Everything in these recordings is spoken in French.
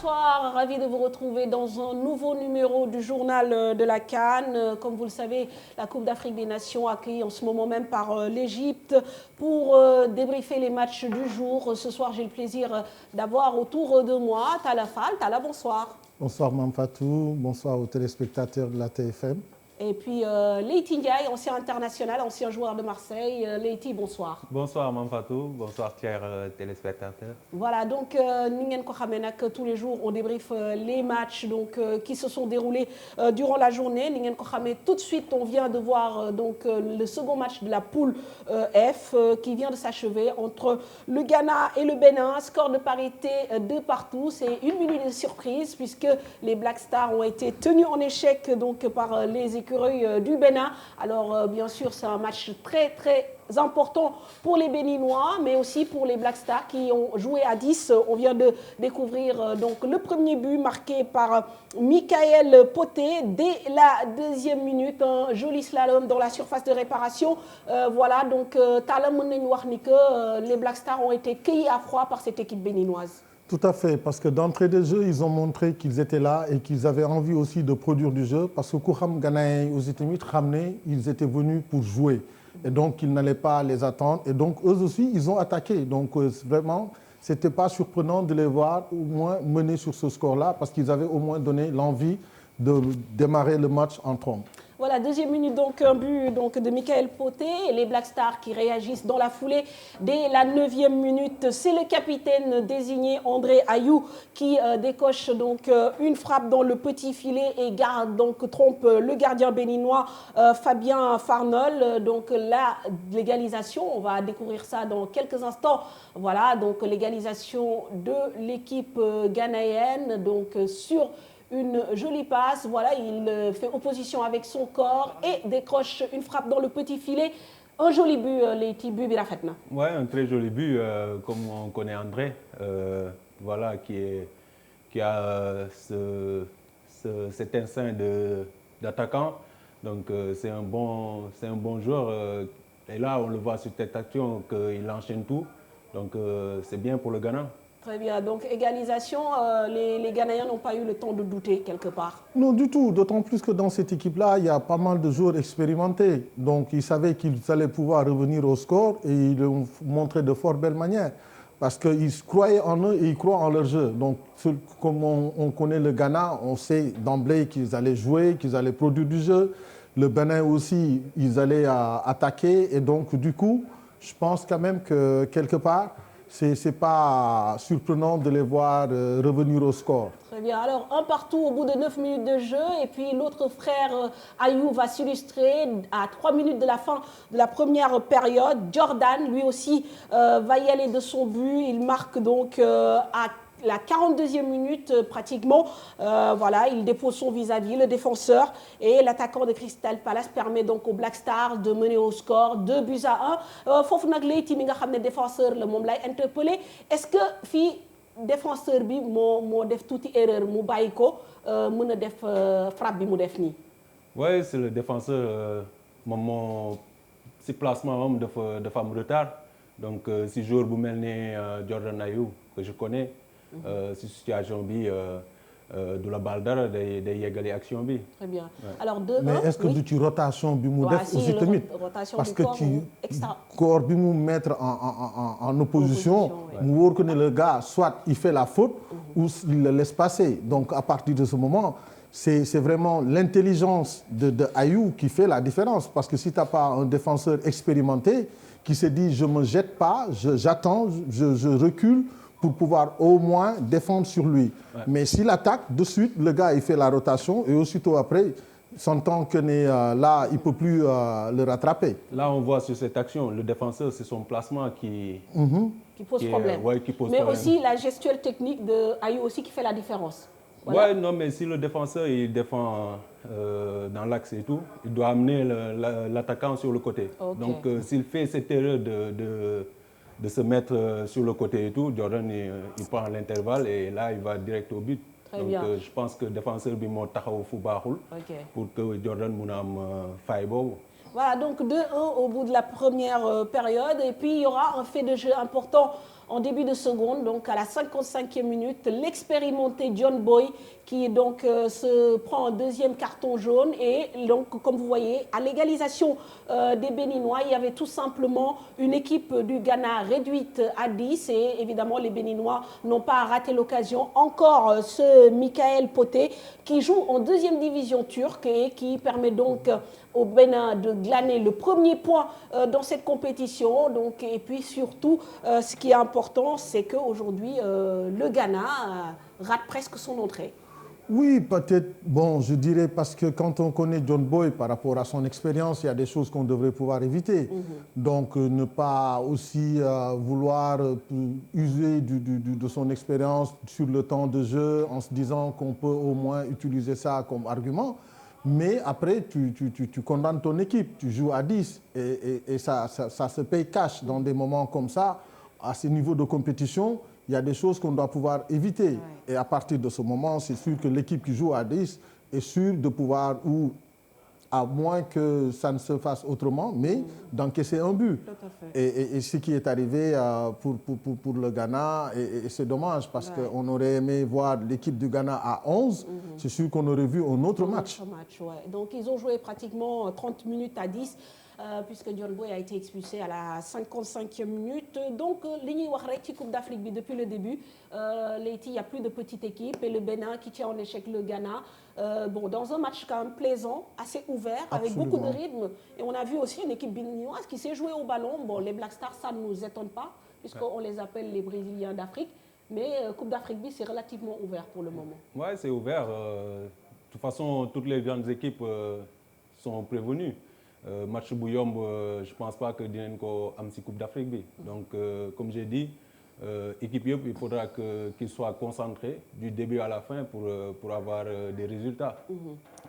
bonsoir, ravi de vous retrouver dans un nouveau numéro du journal de la CAN. Comme vous le savez, la Coupe d'Afrique des Nations accueillie en ce moment même par l'Égypte pour débriefer les matchs du jour. Ce soir, j'ai le plaisir d'avoir autour de moi Talla Fall. Talla, bonsoir. Bonsoir Mame Fatou, bonsoir aux téléspectateurs de la TFM. Et puis Leïti Ndiaye, ancien international, ancien joueur de Marseille. Leïti, bonsoir. Bonsoir Mame Fatou, bonsoir chers téléspectateurs. Voilà, donc tous les jours on débriefe les matchs qui se sont déroulés durant la journée. Tout de suite, on vient de voir le second match de la poule F qui vient de s'achever entre le Ghana et le Bénin. Score de parité 2-2. C'est une minute de surprise puisque les Black Stars ont été tenus en échec par les équipes du Bénin. Alors bien sûr c'est un match très important pour les Béninois mais aussi pour les Black Stars qui ont joué à 10. On vient de découvrir le premier but marqué par Michael Poté dès la deuxième minute, un joli slalom dans la surface de réparation. Voilà, donc Talla mën nañu wax ni que les Black Stars ont été cueillis à froid par cette équipe béninoise. Tout à fait, parce que d'entrée de jeu, ils ont montré qu'ils étaient là et qu'ils avaient envie aussi de produire du jeu, parce que Kouham Ghanaï aux États-Unis, ils étaient venus pour jouer. Et donc, ils n'allaient pas les attendre. Et donc, eux aussi, ils ont attaqué. Donc, vraiment, ce n'était pas surprenant de les voir au moins mener sur ce score-là, parce qu'ils avaient au moins donné l'envie de démarrer le match en trompe. Voilà, deuxième minute, un but de Michael Poté et les Black Stars qui réagissent dans la foulée. Dès la 9e minute, c'est le capitaine désigné André Ayou qui décoche une frappe dans le petit filet et trompe le gardien béninois Fabien Farnol. Donc la légalisation, on va découvrir ça dans quelques instants. Voilà, donc légalisation de l'équipe ghanéenne sur une jolie passe, voilà, il fait opposition avec son corps et décroche une frappe dans le petit filet. Un joli but, les petits buts Birafetna. Oui, un très joli but, comme on connaît André, voilà, qui a cet instinct d'attaquant. Donc c'est un bon joueur. Et là, on le voit sur cette action qu'il enchaîne tout. Donc c'est bien pour le Ghana. Très bien, donc égalisation, les Ghanéens n'ont pas eu le temps de douter quelque part. Non du tout, d'autant plus que dans cette équipe-là, il y a pas mal de joueurs expérimentés. Donc ils savaient qu'ils allaient pouvoir revenir au score et ils l'ont montré de fort belle manière. Parce qu'ils croyaient en eux et ils croient en leur jeu. Donc comme on connaît le Ghana, on sait d'emblée qu'ils allaient jouer, qu'ils allaient produire du jeu. Le Bénin aussi, ils allaient attaquer. Et donc du coup, je pense quand même que quelque part, ce n'est pas surprenant de les voir revenir au score. Très bien. Alors, un partout au bout de 9 minutes de jeu. Et puis, l'autre frère, Ayou, va s'illustrer à 3 minutes de la fin de la première période. Jordan, lui aussi, va y aller de son but. Il marque à la 42e minute pratiquement, voilà, il dépose son vis-à-vis, le défenseur, et l'attaquant de Crystal Palace permet donc aux Black Stars de mener au score 2-1. Fofu nak Leyti mi nga xamné défenseur le mom lay interpellé. Est-ce que fi défenseur bi mo def touti erreur mu bayiko meuna def frappe bi mu def ni? Oui, c'est le défenseur mon si placement de femme retard. Donc si joueur bu melni Jordan Ayou que je connais. Si situation bi de la balle dara day yegali action bi. Très bien. Ouais. Alors 2-1. Mais est-ce que tu rotation bi mu def aussi tamit parce que tu corps bi mu mettre en opposition mu wóor que le gars soit il fait la faute ou il le laisse passer. Donc à partir de ce moment, c'est vraiment l'intelligence de Ayou qui fait la différence parce que si tu n'as pas un défenseur expérimenté qui se dit je me jette pas, j'attends, je recule pour pouvoir au moins défendre sur lui. Ouais. Mais s'il attaque, de suite, le gars, il fait la rotation et aussitôt après, sentant que là, il ne peut plus le rattraper. Là, on voit sur cette action, le défenseur, c'est son placement qui pose problème. Qui pose mais problème. Aussi la gestuelle technique de Ayou aussi qui fait la différence. Voilà. Oui, non, mais si le défenseur, il défend dans l'axe et tout, il doit amener l'attaquant sur le côté. Okay. Donc, s'il fait cette erreur de se mettre sur le côté et tout, Jordan il prend l'intervalle et là il va direct au but. Très donc bien. Je pense que le défenseur bi mo taxaw fu baxul pour que Jordan mun am faille bobu. Voilà, donc 2-1 au bout de la première période. Et puis, il y aura un fait de jeu important en début de seconde, donc à la 55e minute, l'expérimenté John Boy qui donc se prend un deuxième carton jaune et donc comme vous voyez à l'égalisation des Béninois, il y avait tout simplement une équipe du Ghana réduite à 10 et évidemment les Béninois n'ont pas raté l'occasion. Encore ce Michael Poté qui joue en deuxième division turque et qui permet donc au Bénin de glaner le premier point dans cette compétition. Donc, et puis surtout, ce qui est important, c'est qu'aujourd'hui, le Ghana rate presque son entrée. Oui, peut-être, bon, je dirais parce que quand on connaît John Boy par rapport à son expérience, il y a des choses qu'on devrait pouvoir éviter. Donc, ne pas aussi vouloir user de son expérience sur le temps de jeu en se disant qu'on peut au moins utiliser ça comme argument. Mais après, tu condamnes ton équipe, tu joues à 10 et ça se paye cash dans des moments comme ça, à ce niveau de compétition. Il y a des choses qu'on doit pouvoir éviter. Ouais. Et à partir de ce moment, c'est sûr que l'équipe qui joue à 10 est sûre de pouvoir, ou à moins que ça ne se fasse autrement, mais d'encaisser un but. Et ce qui est arrivé pour le Ghana, et c'est dommage parce qu'on aurait aimé voir l'équipe du Ghana à 11, c'est sûr qu'on aurait vu un autre match. Donc ils ont joué pratiquement 30 minutes à 10. Puisque John Boy a été expulsé à la 55e minute. Donc, l'Igni Warek, Coupe d'Afrique, depuis le début, il n'y a plus de petite équipe et le Bénin qui tient en échec le Ghana. Bon, dans un match quand même plaisant, assez ouvert, avec beaucoup de rythme. Et on a vu aussi une équipe béninoise qui s'est jouée au ballon. Bon, les Black Stars, ça ne nous étonne pas, puisqu'on les appelle les Brésiliens d'Afrique. Mais Coupe d'Afrique, c'est relativement ouvert pour le moment. Oui, c'est ouvert. De toute façon, toutes les grandes équipes sont prévenues. Match Bouyombe, je ne pense pas que Dinenko a une Coupe d'Afrique. Donc, comme j'ai dit, équipe Yop, il faudra qu'il soit concentré du début à la fin pour avoir des résultats.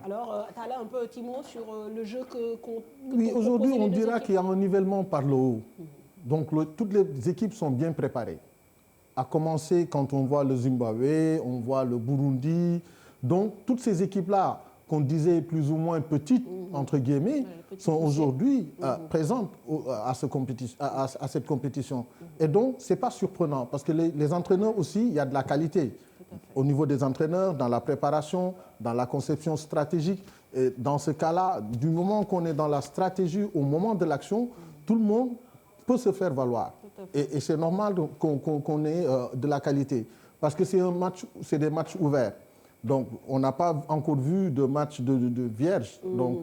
Alors, tu as là un peu, Timo, sur le jeu qu'on oui, aujourd'hui, on dira qu'il y a un nivellement par le haut. Donc, toutes les équipes sont bien préparées. À commencer quand on voit le Zimbabwe, on voit le Burundi. Donc, toutes ces équipes-là, qu'on disait plus ou moins petites, entre guillemets, sont aujourd'hui présentes à cette compétition. Et donc, ce n'est pas surprenant, parce que les entraîneurs aussi, il y a de la qualité. Au niveau des entraîneurs, dans la préparation, dans la conception stratégique. Et dans ce cas-là, du moment qu'on est dans la stratégie, au moment de l'action, tout le monde peut se faire valoir. Et c'est normal qu'on ait de la qualité, parce que c'est des matchs ouverts. Donc, on n'a pas encore vu de match de vierge. Donc,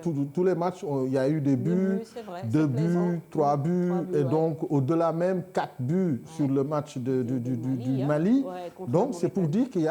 tous les matchs, il y a eu des buts, 2 buts, 3 buts, et donc au-delà même 4 buts sur le match du Mali. Donc, c'est pour dire qu'il y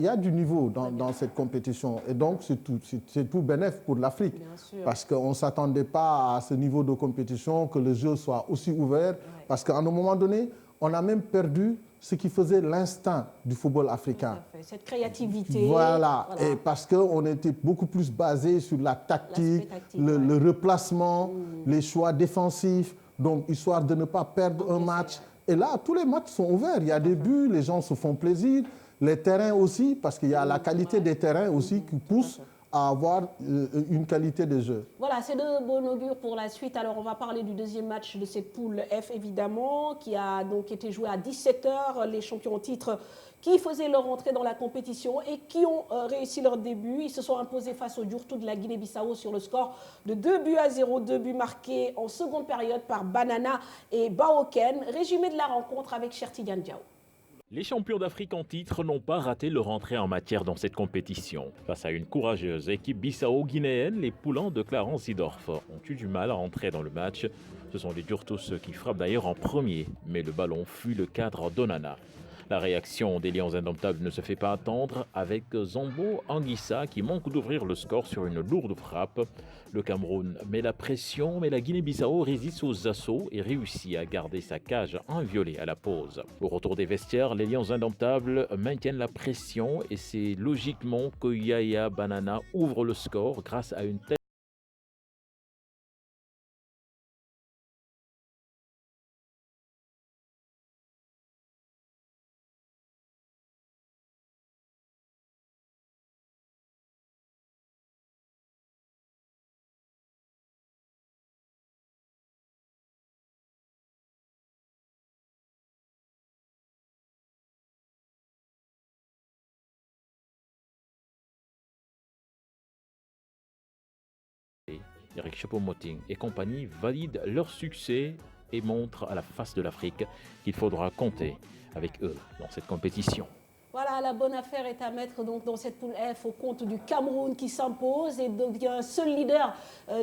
a du niveau dans cette compétition. Et donc, c'est tout bénéfique pour l'Afrique. Parce qu'on ne s'attendait pas à ce niveau de compétition, que le jeu soit aussi ouvert. Parce qu'à un moment donné, on a même perdu ce qui faisait l'instinct du football africain. Cette créativité. Voilà. Et parce qu'on était beaucoup plus basé sur la tactique, le replacement, les choix défensifs, donc histoire de ne pas perdre un match. Et là, tous les matchs sont ouverts. Il y a des buts, les gens se font plaisir. Les terrains aussi, parce qu'il y a la qualité des terrains aussi qui pousse à avoir une qualité de jeu. Voilà, c'est de bon augure pour la suite. Alors, on va parler du deuxième match de cette poule F, évidemment, qui a donc été joué à 17h. Les champions en titre qui faisaient leur entrée dans la compétition et qui ont réussi leur début. Ils se sont imposés face au Djurtou de la Guinée-Bissau sur le score de 2-0, 2 buts marqués en seconde période par Banana et Baoken. Résumé de la rencontre avec Chertidiane Diaw. Les champions d'Afrique en titre n'ont pas raté leur entrée en matière dans cette compétition. Face à une courageuse équipe bissau-guinéenne, les Poulans de Clarence Seedorf ont eu du mal à entrer dans le match. Ce sont les Djurtous qui frappent d'ailleurs en premier, mais le ballon fuit le cadre d'Onana. La réaction des Lions indomptables ne se fait pas attendre avec Zombo Anguissa qui manque d'ouvrir le score sur une lourde frappe. Le Cameroun met la pression, mais la Guinée-Bissau résiste aux assauts et réussit à garder sa cage inviolée à la pause. Au retour des vestiaires, les Lions indomptables maintiennent la pression et c'est logiquement que Yaya Banana ouvre le score grâce à une tête Eric Choupo-Moting et compagnie valident leur succès et montrent à la face de l'Afrique qu'il faudra compter avec eux dans cette compétition. Voilà, la bonne affaire est à mettre donc dans cette poule F au compte du Cameroun qui s'impose et devient seul leader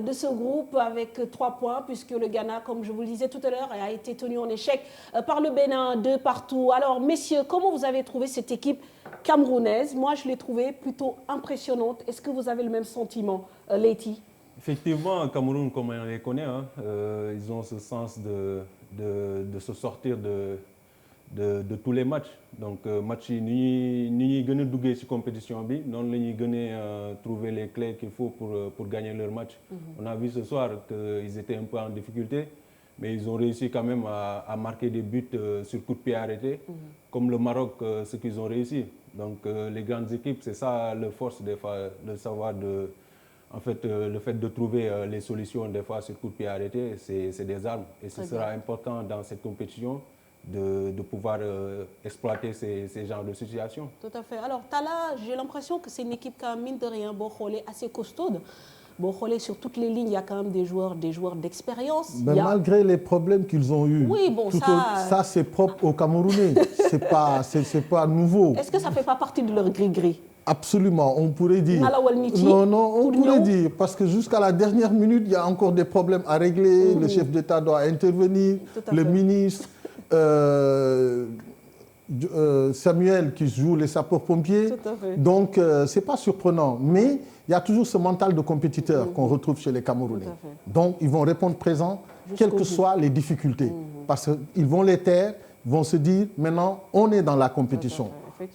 de ce groupe avec 3 points puisque le Ghana, comme je vous le disais tout à l'heure, a été tenu en échec par le Bénin 2 partout. Alors messieurs, comment vous avez trouvé cette équipe camerounaise? Moi, je l'ai trouvée plutôt impressionnante. Est-ce que vous avez le même sentiment, Leïti? Effectivement, Cameroun, comme on les connaît, ils ont ce sens de se sortir de tous les matchs. Donc, match ni ñuy gën a duggee ci compétition bi, non la ñuy gën a trouver les clés qu'il faut pour gagner leur match. On a vu ce soir qu'ils étaient un peu en difficulté, mais ils ont réussi quand même à marquer des buts sur coup de pied arrêté, comme le Maroc, ce qu'ils ont réussi. Donc, les grandes équipes, c'est ça leur force des fois, de savoir en fait, le fait de trouver les solutions des fois sur coup de pied arrêté, c'est des armes. Et ce sera important dans cette compétition de pouvoir exploiter ces genres de situations. Tout à fait. Alors, Talla, j'ai l'impression que c'est une équipe quand même, mine de rien, assez costaude. Sur toutes les lignes, il y a quand même des joueurs d'expérience. Malgré les problèmes qu'ils ont eus, oui, ça c'est propre aux Camerounais. C'est pas nouveau. Est-ce que ça ne fait pas partie de leur gris-gris? Absolument, on pourrait dire. Non, on pourrait dire, parce que jusqu'à la dernière minute, il y a encore des problèmes à régler. Le chef d'État doit intervenir, le ministre, Samuel qui joue les sapeurs-pompiers. Donc, ce n'est pas surprenant. Mais il y a toujours ce mental de compétiteur qu'on retrouve chez les Camerounais. Donc, ils vont répondre présent, quelles que soient les difficultés. Parce qu'ils vont les taire, vont se dire, maintenant, on est dans la compétition.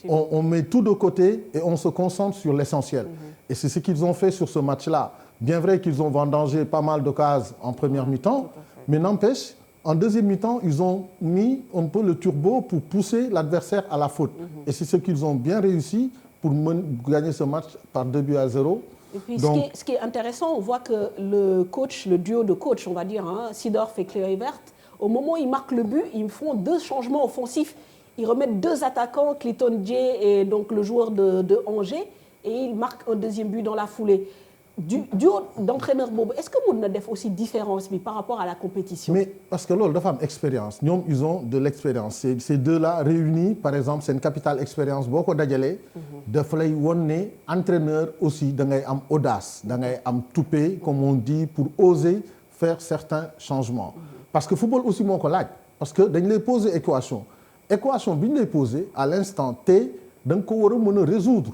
On met tout de côté et on se concentre sur l'essentiel. Et c'est ce qu'ils ont fait sur ce match-là. Bien vrai qu'ils ont vendangé pas mal d'occasions en première mi-temps, mais n'empêche, en deuxième mi-temps, ils ont mis un peu le turbo pour pousser l'adversaire à la faute. Et c'est ce qu'ils ont bien réussi pour gagner ce match par 2-0. Et puis, ce qui est intéressant, on voit que le duo de coach, on va dire, Seedorf et Kluivert, au moment où ils marquent le but, ils font 2 changements offensifs. Ils remettent 2 attaquants, Clayton Dié et donc le joueur de Angers, et ils marquent un deuxième but dans la foulée. Duo d'entraîneur Bobo, est-ce que vous avez aussi différence par rapport à la compétition? Mais parce que l'autre femme expérience, ils ont de l'expérience. Ces deux-là réunis, par exemple, c'est une capitale expérience. Beaucoup d'adjalé, de flay wonne entraîneur aussi, d'angay am audace, d'angay am toupé, comme on dit, pour oser faire certains changements. Parce que le football aussi mon collègue, parce que dañ lay poser équation. Équation bi ñu lay poser à l'instant T, da nga ko war a mën a résoudre.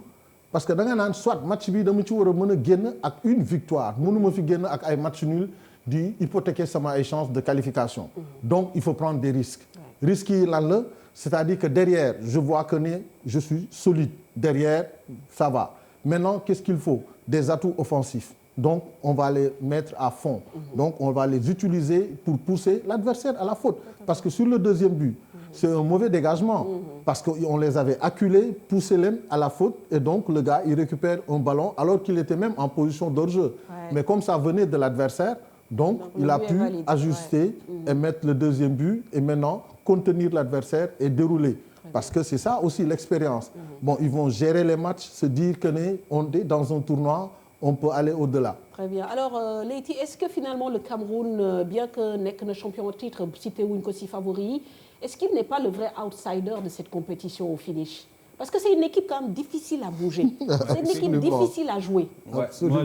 Parce que da nga naan soit match bi dama ci war a mën a génn ak une victoire mënuma fi génn ak ay match nul di hypothéquer sama ay chances de qualification. Donc il faut prendre des risques. Risques yi lan la, c'est-à-dire que derrière je vois que je suis solide. Derrière ça va. Maintenant qu'est-ce qu'il faut? Des atouts offensifs. Donc on va les mettre à fond. Donc on va les utiliser pour pousser l'adversaire à la faute. Parce que sur le deuxième but, c'est un mauvais dégagement. Parce qu'on les avait acculés, poussé les à la faute. Et donc le gars, il récupère un ballon alors qu'il était même en position d'hors-jeu. Mais comme ça venait de l'adversaire, donc il a pu ajuster et mettre le deuxième but. Et maintenant, contenir l'adversaire et dérouler. Parce que c'est ça aussi l'expérience. Bon, ils vont gérer les matchs, se dire qu'on est dans un tournoi, on peut aller au-delà. Très bien. Alors, Leïti, est-ce que finalement le Cameroun, bien que n'est qu'un champion au titre, cité ou une aussi favori, est-ce qu'il n'est pas le vrai outsider de cette compétition au finish? Parce que c'est une équipe quand même difficile à bouger. C'est une équipe difficile à jouer. Ouais, moi,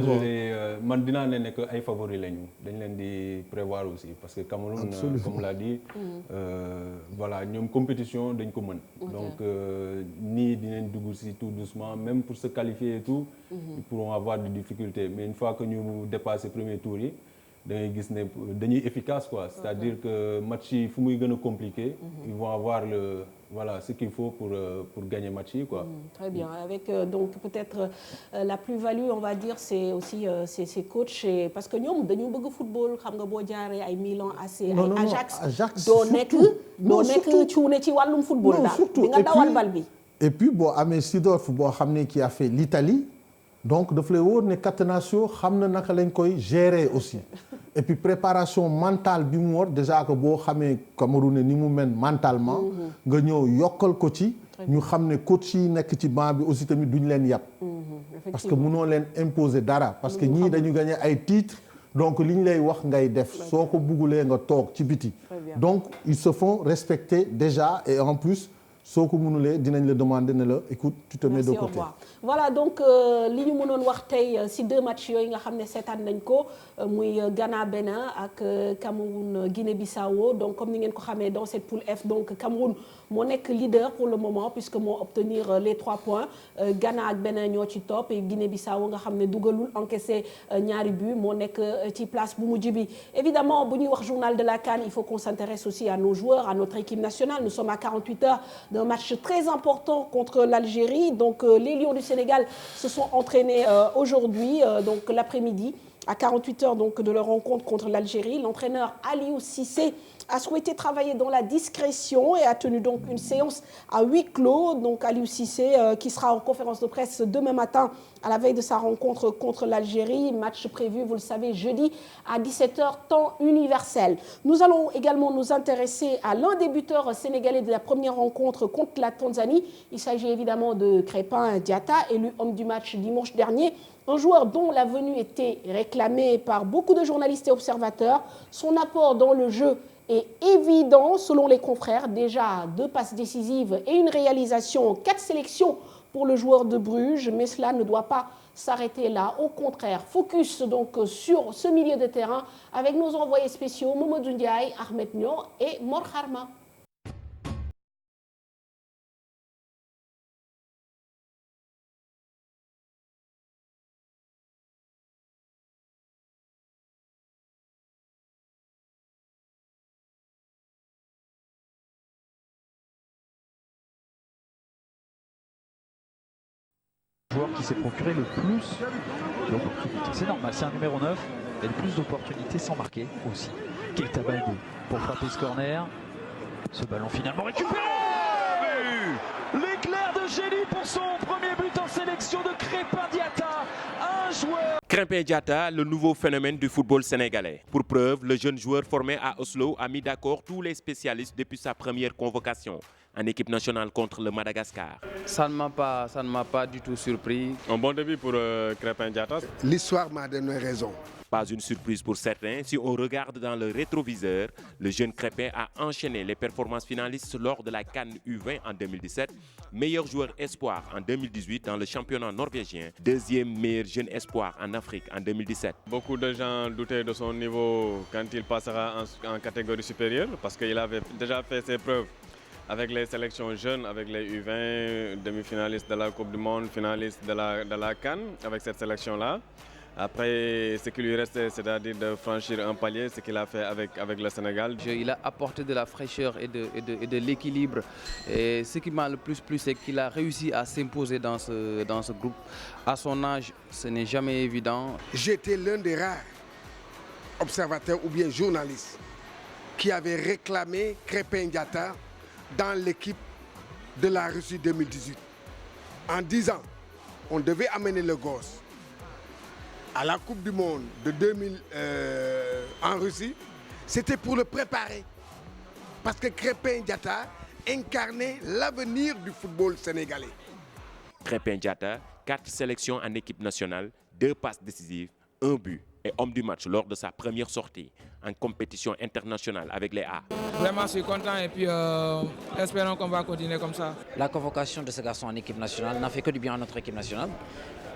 Mandina n'est que un favori. Dañ leen di prévoir aussi. Parce que Cameroun, comme l'a dit, voilà, nous avons une compétition dañ ko mën. Donc, ni dinañ dugg si tout doucement, même pour se qualifier et tout, ils pourront avoir des difficultés. Mais une fois que nous dépassons le premier tour, dañuy efficace quoi. C'est-à-dire que match yi fu muy gën a compliqué, ils vont avoir ce qu'il faut pour gagner match yi quoi. Très bien. Avec donc peut-être la plus-value, on va dire, c'est aussi ces coachs, parce que ñoom dañu bëgg football, xam nga boo jaaree ay Milan AC, ay Ajax, doo nekk cuune ci wàllum football daal. Di nga dawal bal bi. Et puis boo amee Seedorf boo xam ne qui a fait l'Italie. Donc, de fléau, les caténations, nous savons gérer aussi. Et puis, préparation mentale, déjà que vous savez Cameroun ni mentalement, nous avons yokol coach, nous savons coach qui aussi tamit duñ len yap. Parce que nous len imposer dara parce que nous dañu gagner ay titres donc li ñu lay wax ngay def soo ko buggulee nga toog ci biti donc ils se font respecter déjà et en plus soo ko mënulee dinañ la demander ne la écoute tu te mets de côté. Voilà donc li ñu mënoon wax tey si 2 matchs yooyu nga xam ne seetaan nañ ko muy Ghana Bénin ak Cameroun Guinée-Bissau donc comme ni ngeen ko xamee dans cette poule F donc Cameroun moo nekk leader pour le moment puisque moo obtenir les 3 points Ghana ak Bénin ñoo ci topp et Guinée-Bissau nga xam ne dugalul encaissé ñaari but moo nekk ci place bu mujj bi. Évidemment bu ñuy wax journal de la CAN il faut qu'on s'intéresse aussi à nos joueurs à notre équipe nationale nous sommes à 48 heures d'un match très important contre l'Algérie donc les Lions du Sénégal se sont entraînés aujourd'hui donc l'après-midi à 48 heures donc de leur rencontre contre l'Algérie. L'entraîneur Aliou Cissé a souhaité travailler dans la discrétion et a tenu donc une séance à huis clos. Donc Aliou Cissé qui sera en conférence de presse demain matin à la veille de sa rencontre contre l'Algérie. Match prévu, vous le savez, jeudi à 17h, temps universel. Nous allons également nous intéresser à l'un des buteurs sénégalais de la première rencontre contre la Tanzanie. Il s'agit évidemment de Crépin Diatta, élu homme du match dimanche dernier. Un joueur dont la venue était réclamée par beaucoup de journalistes et observateurs. Son apport dans le jeu est évident selon les confrères. Déjà 2 passes décisives et une réalisation, 4 sélections pour le joueur de Bruges. Mais cela ne doit pas s'arrêter là. Au contraire, focus donc sur ce milieu de terrain avec nos envoyés spéciaux Mamadou Ndiaye, Ahmed Niang et Mor Kharma. Joueur qui s'est procuré le plus d'opportunités. C'est normal, c'est un numéro 9. Il y a le plus d'opportunités sans marquer aussi. Keita Baldé pour frapper ce corner. Ce ballon finalement récupéré. L'éclair de génie pour son premier but en sélection de Crépin Diatta. Un joueur. Crépin Diatta, le nouveau phénomène du football sénégalais. Pour preuve, le jeune joueur formé à Oslo a mis d'accord tous les spécialistes depuis sa première convocation en équipe nationale contre le Madagascar. Ça ne m'a pas du tout surpris. Un bon début pour Crépin Diatta. L'histoire m'a donné raison. Pas une surprise pour certains, si on regarde dans le rétroviseur, le jeune Crépin a enchaîné les performances finalistes lors de la CAN U20 en 2017, meilleur joueur espoir en 2018 dans le championnat norvégien, deuxième meilleur jeune espoir en Afrique en 2017. Beaucoup de gens doutaient de son niveau quand il passera en catégorie supérieure parce qu'il avait déjà fait ses preuves avec les sélections jeunes, avec les U20, demi-finalistes de la Coupe du Monde, finalistes de la CAN, avec cette sélection-là. Après, ce qui lui restait, c'est-à-dire de franchir un palier, ce qu'il a fait avec le Sénégal. Il a apporté de la fraîcheur et de l'équilibre. Et ce qui m'a le plus plu, c'est qu'il a réussi à s'imposer dans ce groupe. À son âge, ce n'est jamais évident. J'étais l'un des rares observateurs ou bien journalistes qui avait réclamé Crépin Diatta dans l'équipe de la Russie 2018. En disant, on devait amener le gosse à la Coupe du Monde de 2000 en Russie, c'était pour le préparer. Parce que Crépin Diatta incarnait l'avenir du football sénégalais. Crépin Diatta, 4 sélections en équipe nationale, 2 passes décisives, 1 but et homme du match lors de sa première sortie en compétition internationale avec les A. Vraiment, je suis content et puis espérons qu'on va continuer comme ça. La convocation de ce garçon en équipe nationale n'a fait que du bien à notre équipe nationale.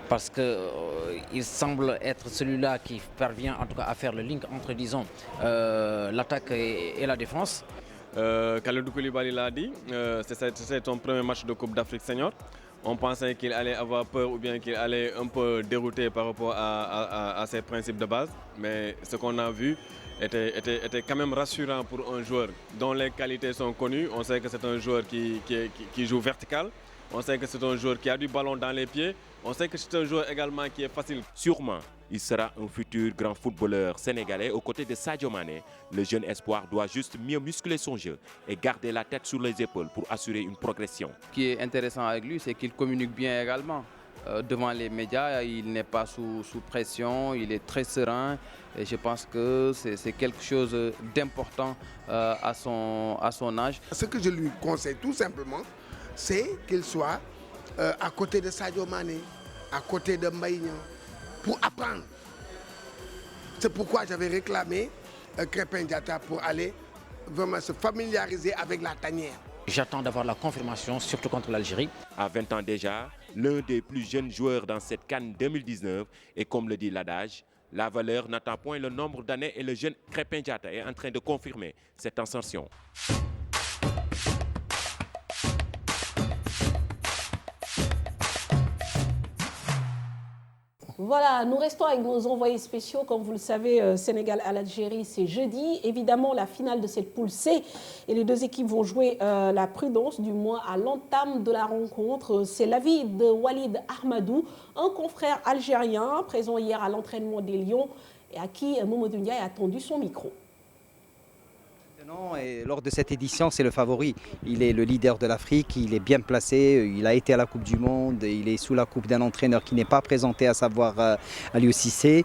Parce qu'il semble être celui-là qui parvient en tout cas à faire le link entre, disons, l'attaque et la défense. Kalidou Koulibaly l'a dit, c'est son premier match de Coupe d'Afrique senior. On pensait qu'il allait avoir peur ou bien qu'il allait un peu dérouter par rapport à ses principes de base. Mais ce qu'on a vu était quand même rassurant pour un joueur dont les qualités sont connues. On sait que c'est un joueur qui joue vertical. On sait que c'est un joueur qui a du ballon dans les pieds. On sait que c'est un joueur également qui est facile. Sûrement, il sera un futur grand footballeur sénégalais aux côtés de Sadio Mané. Le jeune espoir doit juste mieux muscler son jeu et garder la tête sur les épaules pour assurer une progression. Ce qui est intéressant avec lui, c'est qu'il communique bien également. Devant les médias, il n'est pas sous pression, il est très serein. Et je pense que c'est quelque chose d'important à son âge. Ce que je lui conseille tout simplement, c'est qu'il soit à côté de Sadio Mané, à côté de Mbaye Niang, pour apprendre. C'est pourquoi j'avais réclamé Krépin Diatta pour aller vraiment se familiariser avec la tanière. J'attends d'avoir la confirmation, surtout contre l'Algérie. À 20 ans déjà, l'un des plus jeunes joueurs dans cette CAN 2019 et comme le dit l'adage, la valeur n'attend point le nombre d'années et le jeune Krépin Diatta est en train de confirmer cette ascension. Voilà, nous restons avec nos envoyés spéciaux. Comme vous le savez, Sénégal à l'Algérie, c'est jeudi. Évidemment, la finale de cette poule C et les deux équipes vont jouer la prudence, du moins à l'entame de la rencontre. C'est l'avis de Walid Ahmadou, un confrère algérien présent hier à l'entraînement des Lions et à qui Mamadou Ndiaye a tendu son micro. Et lors de cette édition, c'est le favori. Il est le leader de l'Afrique, il est bien placé, il a été à la Coupe du Monde, il est sous la coupe d'un entraîneur qui n'est pas présenté, à savoir Aliou Cissé.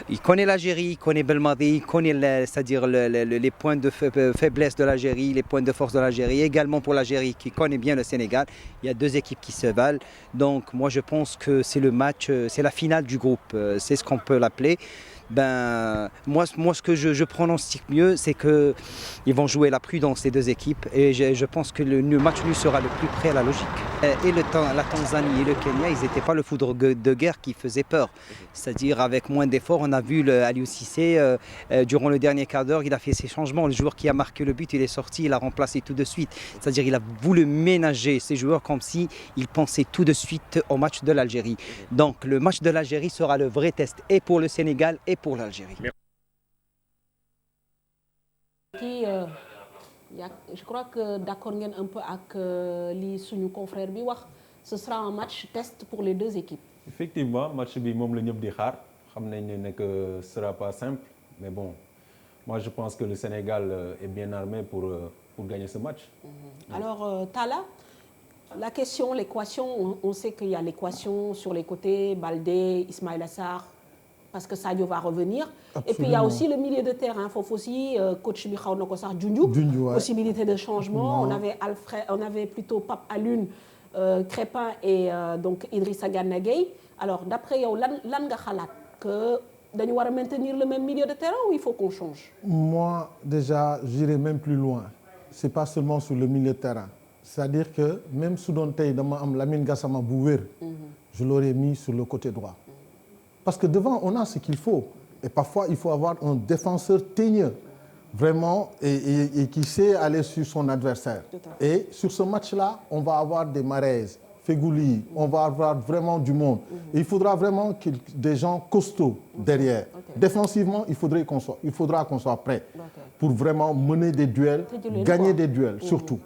Il connaît l'Algérie, il connaît Belmadi, il connaît c'est-à-dire les points de faiblesse de l'Algérie, les points de force de l'Algérie, également pour l'Algérie qui connaît bien le Sénégal. Il y a deux équipes qui se valent. Donc moi je pense que c'est le match, c'est la finale du groupe, c'est ce qu'on peut l'appeler. Moi, ce que je pronostique mieux, c'est qu'ils vont jouer la prudence, ces deux équipes, et je pense que le match nul sera le plus près à la logique. Et la Tanzanie et le Kenya, ils n'étaient pas le foudre de guerre qui faisait peur. C'est-à-dire, avec moins d'efforts, on a vu Aliou Cissé, durant le dernier quart d'heure, il a fait ses changements. Le joueur qui a marqué le but, il est sorti, il a remplacé tout de suite. C'est-à-dire, il a voulu ménager ses joueurs comme s'il pensait tout de suite au match de l'Algérie. Donc, le match de l'Algérie sera le vrai test, et pour le Sénégal, et pour l'Algérie. Je crois que d'accord un peu avec les sous confrères bi wax, ce sera un match test pour les deux équipes. Effectivement, match bi mom la ñëpp di xaar, xam nañ ne que ce sera pas simple, mais bon, moi je pense que le Sénégal est bien armé pour gagner ce match. Alors Talla, la question, l'équation, on sait qu'il y a l'équation sur les côtés, Baldé, Ismaïla Sarr, parce que Sadio va revenir. Absolument. Et puis il y a aussi le milieu de terrain. Il faut aussi, coach Michao Nokosar Djundjou, possibilité de changement. On avait plutôt Pape Alioune, Krépin et donc Idrissa Gana Gueye. Alors d'après yow, lan nga xalaat que dañu war a maintenir le même milieu de terrain ou il faut qu'on change? Moi, déjà, j'irai même plus loin. Ce n'est pas seulement sur le milieu de terrain. C'est-à-dire que même si on a Lamine Gassama Bouwer, je l'aurais mis sur le côté droit. Parce que devant, on a ce qu'il faut. Et parfois, il faut avoir un défenseur teigneux, vraiment, et qui sait aller sur son adversaire. Et sur ce match-là, on va avoir des Mahrez, Fegouli, on va avoir vraiment du monde. Et il faudra vraiment des gens costauds derrière. Défensivement, il faudra qu'on soit prêt pour vraiment mener des duels, gagner des duels, surtout.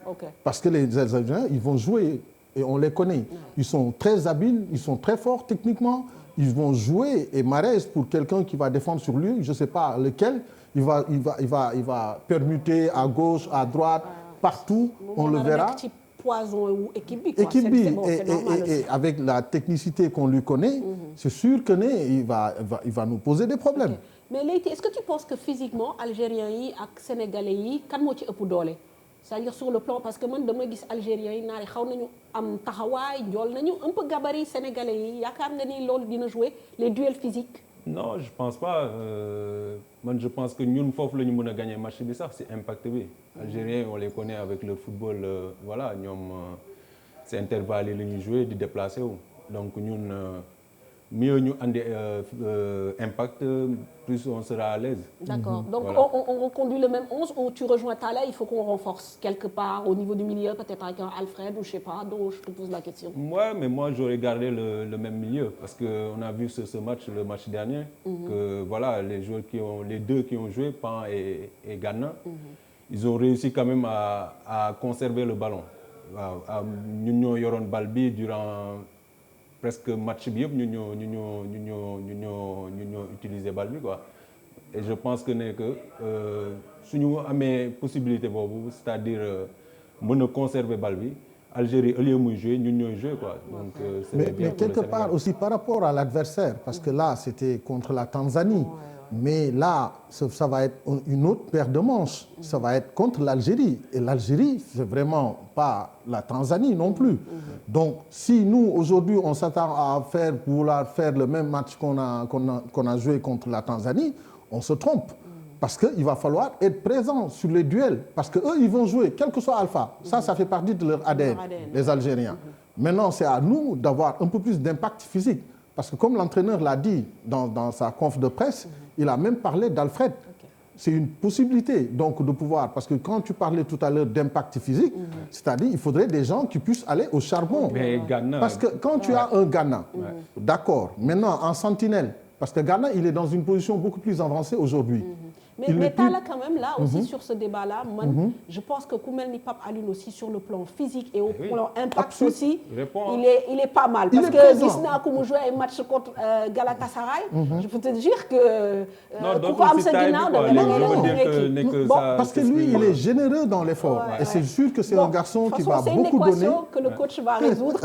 Parce que les Algériens, ils vont jouer, et on les connaît. Ils sont très habiles, ils sont très forts techniquement. Ils vont jouer, et Mahrez, pour quelqu'un qui va défendre sur lui, je ne sais pas lequel, il va permuter à gauche, à droite, partout, on le verra. Poison ou équipe et avec la technicité qu'on lui connaît, c'est sûr qu'il va nous poser des problèmes. Okay. Mais Leïti, est-ce que tu penses que physiquement, Algériens et Sénégalais, kan mo ci ëpp doole? C'est-à-dire sur le plan, parce que moi, je vois les Algériens, ils ont un peu gabarit sénégalais. Il y a quand même jouer les duels physiques. Non, je ne pense pas. Moi, je pense que nous, il faut gagner le match, c'est impact. Les Algériens, on les connaît avec le football. Voilà, c'est intervalle, ils jouent, ils déplacent. Donc, nous, mieux nous impact, plus on sera à l'aise. D'accord. Donc voilà. On reconduit le même 11 ou tu rejoins Talla, il faut qu'on renforce quelque part au niveau du milieu, peut-être avec un Alfred ou je ne sais pas, donc je te pose la question. Ouais, mais moi j'aurais gardé le même milieu parce qu'on a vu ce match, le match dernier, que voilà, les deux qui ont joué, Pan et Ghana, ils ont réussi quand même à conserver le ballon. Nous avons Balbi durant presque match bi nous avons utilisé Balbi quoi. Et je pense que si nous avons une possibilité, c'est-à-dire de conserver Balbi, Algérie, au lieu de jouer, nous avons joué quoi. Donc, mais quelque part aussi par rapport à l'adversaire, parce que là c'était contre la Tanzanie. Mais là, ça va être une autre paire de manches. Ça va être contre l'Algérie. Et l'Algérie, c'est vraiment pas la Tanzanie non plus. Donc, si nous, aujourd'hui, on s'attend à vouloir faire le même match qu'on a joué contre la Tanzanie, on se trompe. Parce qu'il va falloir être présent sur les duels. Parce qu'eux, ils vont jouer, quel que soit Alpha. Ça fait partie de leur ADN, les Algériens. Maintenant, c'est à nous d'avoir un peu plus d'impact physique. Parce que comme l'entraîneur l'a dit dans sa conf de presse, il a même parlé d'Alfred. C'est une possibilité donc de pouvoir, parce que quand tu parlais tout à l'heure d'impact physique, c'est-à-dire il faudrait des gens qui puissent aller au charbon. Mais Ghana, parce que quand tu as un Ghana, d'accord, maintenant en sentinelle, parce que Ghana, il est dans une position beaucoup plus avancée aujourd'hui. Mais tu as là quand même, là aussi sur ce débat-là, je pense que Koumel Nipap Alun aussi sur le plan physique et au plan impact aussi, il est pas mal. Parce que Disna, comme jouait un match contre Galatasaray, je peux te dire que parce que lui, il est généreux dans l'effort. Et c'est sûr que c'est un garçon qui va beaucoup donner. C'est une équation que le coach va résoudre.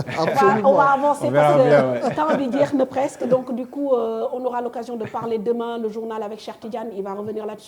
On va avancer parce que le temps de dire presque. Donc du coup, on aura l'occasion de parler demain, le journal avec Cheikh Tidiane, il va revenir là-dessus.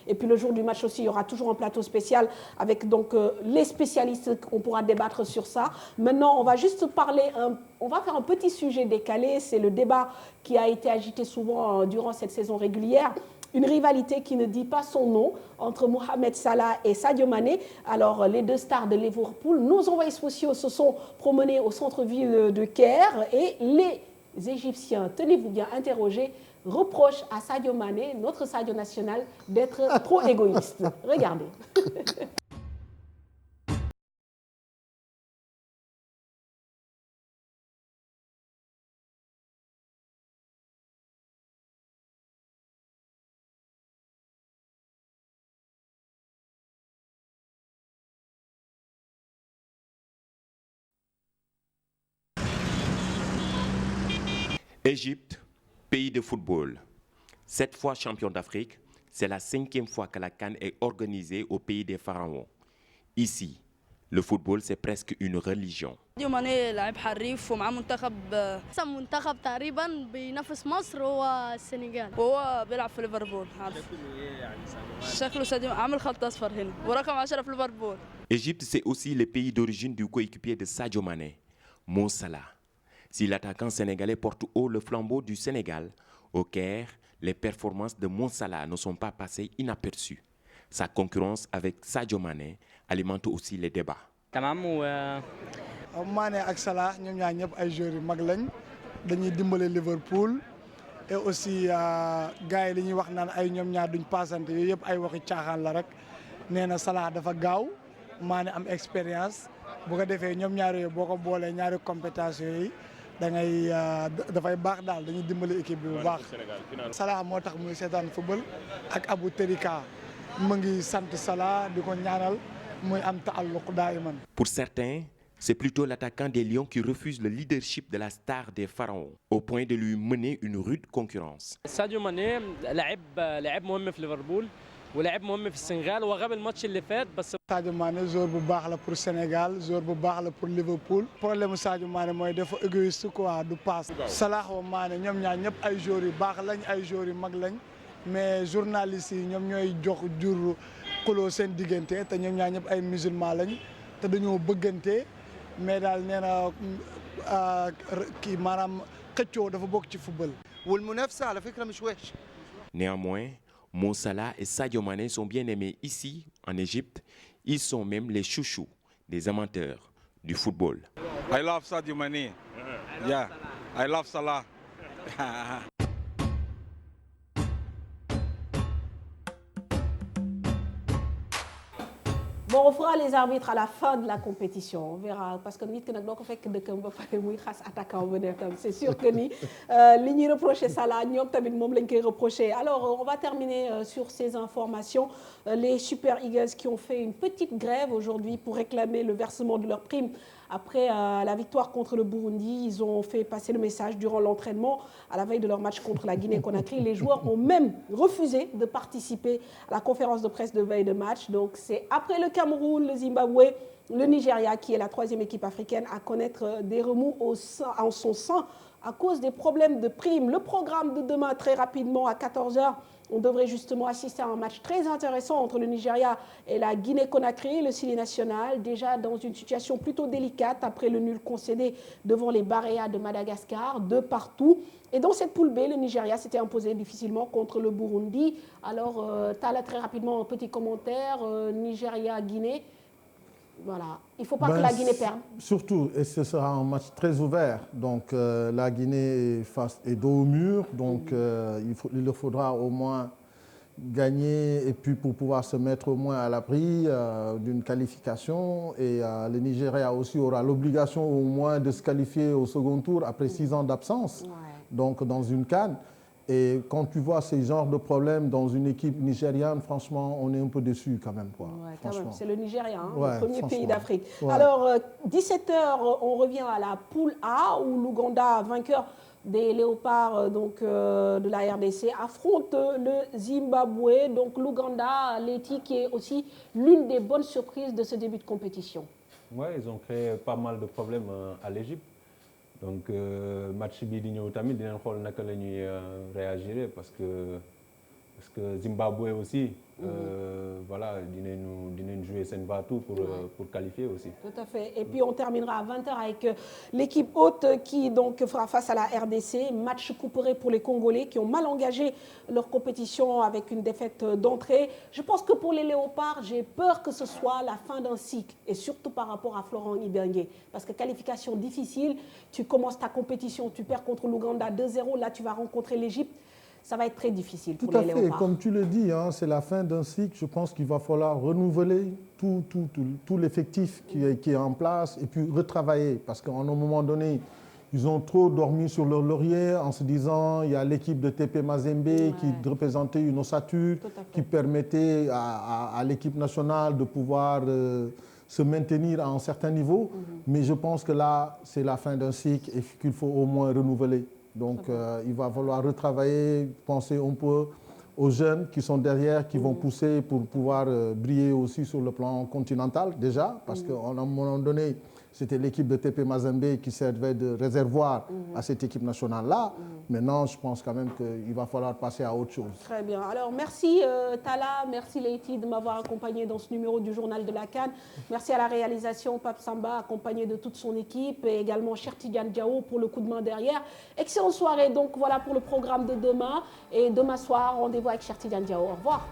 Et puis le jour du match aussi, il y aura toujours un plateau spécial avec donc les spécialistes, on pourra débattre sur ça. Maintenant, on va juste parler, on va faire un petit sujet décalé, c'est le débat qui a été agité souvent durant cette saison régulière. Une rivalité qui ne dit pas son nom entre Mohamed Salah et Sadio Mané. Alors, les deux stars de Liverpool, nos envoyés spéciaux se sont promenés au centre-ville de Caire et les Égyptiens, tenez-vous bien interrogés, reproche à Sadio Mané, notre Sadio national, d'être trop égoïste. Regardez. Égypte, pays de football. 7 fois champion d'Afrique, c'est la 5e fois que la CAN est organisée au pays des pharaons. Ici, le football, c'est presque une religion. ساديو ماني لاعب حريف ومعاه منتخب احسن منتخب تقريبا بينافس مصر هو السنغال وهو بيلعب في ليفربول شكله ساديو عامل خط اصفر هنا ورقم 10 في ليفربول. Égypte, c'est aussi le pays d'origine du coéquipier de Sadio Mané, Mo Salah. Si l'attaquant sénégalais porte haut le flambeau du Sénégal, au Caire, les performances de Mo Salah ne sont pas passées inaperçues. Sa concurrence avec Sadio Mané alimente aussi les débats. Mané ak Salah ñoom ñaar ñëpp ay joueurs yu mag lañ dañuy dimbale Liverpool et aussi gars yi li ñuy wax naan ay ñoom ñaar duñ passante yooyu yëpp ay waxi caaxaan la rek nee na Salah dafa gaaw Mané am expérience bu ko defee ñoom ñaar yooyu boo ko boolee ñaari compétence yooyu da ngay dafay baax daal dañuy dimbale équipe bi bu baax. Salah moo tax muy seetaan football ak Abou Terika mu ngi sant Salah di ko ñaanal muy am taalluq daayiman. Pour certains, c'est plutôt l'attaquant des Lions qui refuse le leadership de la star des pharaons, au point de lui mener une rude concurrence. ساديو ماني لاعب مهم في ليفربول ولاعب مهم في السنغال وغاب الماتش اللي فات بس. Sadio Mané joueur bu baax la pour Sénégal joueur bu baax la pour Liverpool. problème Sadio Mané mooy dafa égoïste quoi du passe. Salah wa Mané ñoom ñaar ñëpp ay joueurs yu baax lañ ay joueurs yu mag lañ mais journalistes yi ñoom ñooy jox jur xuloo seen diggante te ñoom ñaar ñëpp ay musulman lañ te dañoo bëggante. mais daal nee na kii maanaam xëccoo dafa bokk ci football. والمنافسة على فكرة مش وحش. Néanmoins, Mo Salah et Sadio Mané sont bien aimés ici, en Égypte. Ils sont même les chouchous des amateurs du football. I love Sadio Mané. Yeah, I love Salah. Bon, on fera les arbitres à la fin de la compétition, on verra parce que nit ki nag doo ko fekk dëkkam ba pare muy xas attaquant bu nekk tam c'est sûr que ni li ñuy reproché Salah ñoom tamit moom lañ koy reproché. Alors on va terminer sur ces informations. Les Super Eagles qui ont fait une petite grève aujourd'hui pour réclamer le versement de leurs primes. Après la victoire contre le Burundi, ils ont fait passer le message durant l'entraînement à la veille de leur match contre la Guinée-Conakry. Les joueurs ont même refusé de participer à la conférence de presse de veille de match. Donc c'est après le Cameroun, le Zimbabwe, le Nigeria qui est la 3e équipe africaine à connaître des remous en son sein à cause des problèmes de primes. Le programme de demain, très rapidement, à 14h, On devrait justement assister à un match très intéressant entre le Nigeria et la Guinée-Conakry, le Sili national, déjà dans une situation plutôt délicate après le nul concédé devant les Baréas de Madagascar, 2-2. Et dans cette poule B, le Nigeria s'était imposé difficilement contre le Burundi. Alors, Tala, très rapidement, un petit commentaire, Nigeria-Guinée. Voilà, il ne faut pas que la Guinée perde. Surtout, et ce sera un match très ouvert. Donc la Guinée est dos au mur, donc il leur faudra au moins gagner et puis pour pouvoir se mettre au moins à l'abri d'une qualification. Et le Nigeria aussi aura l'obligation au moins de se qualifier au second tour après 6 ans d'absence, donc dans une CAN. Et quand tu vois ces genres de problèmes dans une équipe nigériane, franchement, on est un peu déçu quand même. C'est le Nigeria, le premier pays d'Afrique. Ouais. Alors, 17h, on revient à la poule A, où l'Ouganda, vainqueur des Léopards de la RDC, affronte le Zimbabwe. Donc l'Ouganda, Leti, qui est aussi l'une des bonnes surprises de ce début de compétition. Oui, ils ont créé pas mal de problèmes à l'Égypte. Donc match bi di ñëw tamit dinañ xool naka la ñuy réagir parce que Zimbabwe aussi voilà dinañ jouer seen baatu pour qualifier aussi. Tout à fait. Et puis on terminera à 20h avec l'équipe hôte qui donc fera face à la RDC. Match couperé pour les Congolais qui ont mal engagé leur compétition avec une défaite d'entrée. Je pense que pour les Léopards, j'ai peur que ce soit la fin d'un cycle et surtout par rapport à Florent Ibenge. Parce que qualification difficile, tu commences ta compétition, tu perds contre l'Ouganda 2-0, là tu vas rencontrer l'Égypte. Ça va être très difficile pour les Léopards. Tout à fait, comme tu le dis, hein, c'est la fin d'un cycle. Je pense qu'il va falloir renouveler tout l'effectif qui est en place et puis retravailler. Parce qu'à un moment donné, ils ont trop dormi sur leur laurier en se disant il y a l'équipe de TP Mazembe qui représentait une ossature, qui permettait à l'équipe nationale de pouvoir se maintenir à un certain niveau. Mais je pense que là, c'est la fin d'un cycle et qu'il faut au moins renouveler. Donc il va falloir retravailler, penser un peu aux jeunes qui sont derrière, qui vont pousser pour pouvoir briller aussi sur le plan continental déjà, parce qu'à un moment donné, c'était l'équipe de TP Mazembe qui servait de réservoir à cette équipe nationale-là. Maintenant, je pense quand même qu'il va falloir passer à autre chose. Très bien. Alors, merci Tala, merci Leïti de m'avoir accompagné dans ce numéro du Journal de la CAN. Merci à la réalisation, Pape Samba, accompagné de toute son équipe, et également Cheikh Tidiane Diao pour le coup de main derrière. Excellente soirée, donc voilà pour le programme de demain. Et demain soir, rendez-vous avec Cheikh Tidiane Diao. Au revoir.